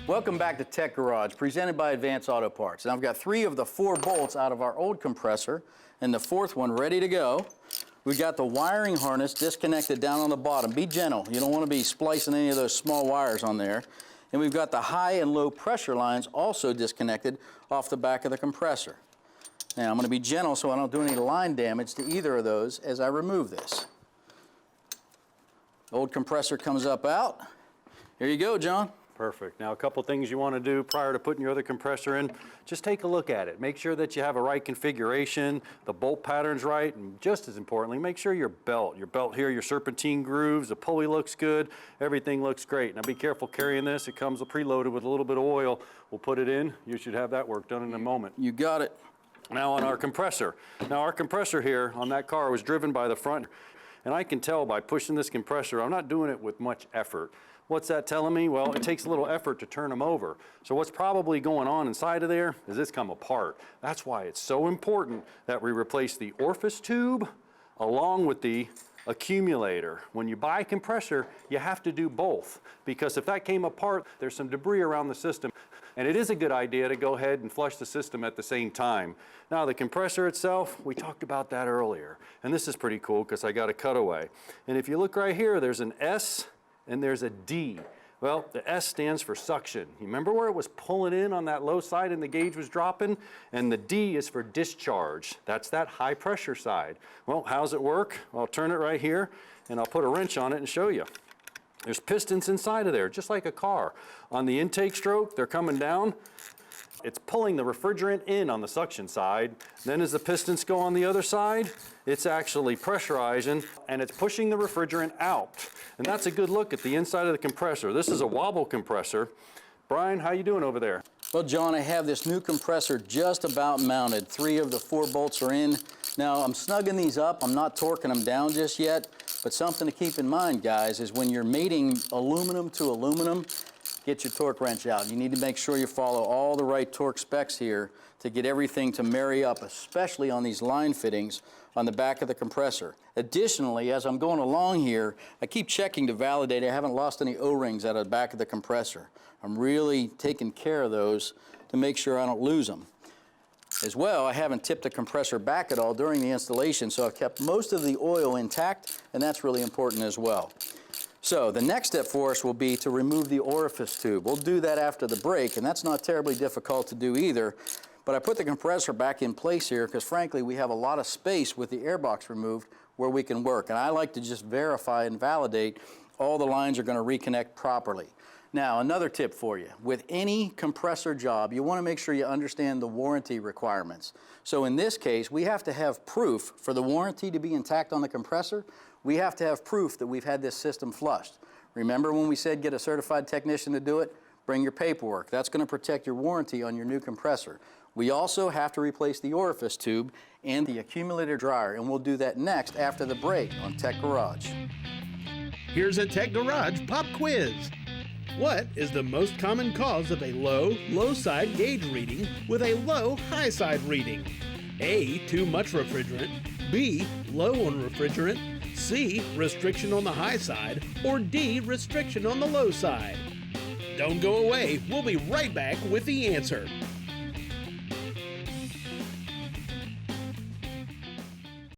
Welcome back to Tech Garage, presented by Advanced Auto Parts. And I've got 3 of the 4 bolts out of our old compressor and the 4th one ready to go. We've got the wiring harness disconnected down on the bottom. Be gentle. You don't want to be splicing any of those small wires on there. And we've got the high and low pressure lines also disconnected off the back of the compressor. Now I'm going to be gentle so I don't do any line damage to either of those as I remove this. Old compressor comes up out. Here you go, John. Perfect. Now a couple things you want to do prior to putting your other compressor in, just take a look at it. Make sure that you have a right configuration, the bolt pattern's right, and just as importantly, make sure your belt here, your serpentine grooves, the pulley looks good, everything looks great. Now be careful carrying this. It comes preloaded with a little bit of oil. We'll put it in. You should have that work done in a moment. You got it. Now on our compressor. Now our compressor here on that car was driven by the front, and I can tell by pushing this compressor, I'm not doing it with much effort. What's that telling me? Well, it takes a little effort to turn them over. So what's probably going on inside of there is it's come apart. That's why it's so important that we replace the orifice tube along with the accumulator. When you buy a compressor, you have to do both, because if that came apart, there's some debris around the system. And it is a good idea to go ahead and flush the system at the same time. Now the compressor itself, we talked about that earlier. And this is pretty cool because I got a cutaway. And if you look right here, there's an S and there's a D. Well, the S stands for suction. You remember where it was pulling in on that low side and the gauge was dropping? And the D is for discharge. That's that high pressure side. Well, how's it work? I'll turn it right here and I'll put a wrench on it and show you. There's pistons inside of there, just like a car. On the intake stroke, they're coming down. It's pulling the refrigerant in on the suction side. Then as the pistons go on the other side, it's actually pressurizing and it's pushing the refrigerant out. And that's a good look at the inside of the compressor. This is a wobble compressor. Brian, how you doing over there? Well, John, I have this new compressor just about mounted. 3 of the 4 bolts are in. Now, I'm snugging these up. I'm not torquing them down just yet. But something to keep in mind, guys, is when you're mating aluminum to aluminum, get your torque wrench out. You need to make sure you follow all the right torque specs here to get everything to marry up, especially on these line fittings on the back of the compressor. Additionally, as I'm going along here, I keep checking to validate I haven't lost any O-rings out of the back of the compressor. I'm really taking care of those to make sure I don't lose them. As well, I haven't tipped the compressor back at all during the installation, so I've kept most of the oil intact, and that's really important as well. So the next step for us will be to remove the orifice tube. We'll do that after the break, and that's not terribly difficult to do either. But I put the compressor back in place here because, frankly, we have a lot of space with the airbox removed where we can work. And I like to just verify and validate all the lines are going to reconnect properly. Now, another tip for you. With any compressor job, you want to make sure you understand the warranty requirements. So in this case, we have to have proof for the warranty to be intact on the compressor. We have to have proof that we've had this system flushed. Remember when we said get a certified technician to do it? Bring your paperwork. That's going to protect your warranty on your new compressor. We also have to replace the orifice tube and the accumulator dryer, and we'll do that next after the break on Tech Garage. Here's a Tech Garage pop quiz. What is the most common cause of a low side gauge reading with a low high side reading? A, too much refrigerant, B, low on refrigerant, C, restriction on the high side, or D, restriction on the low side? Don't go away, we'll be right back with the answer.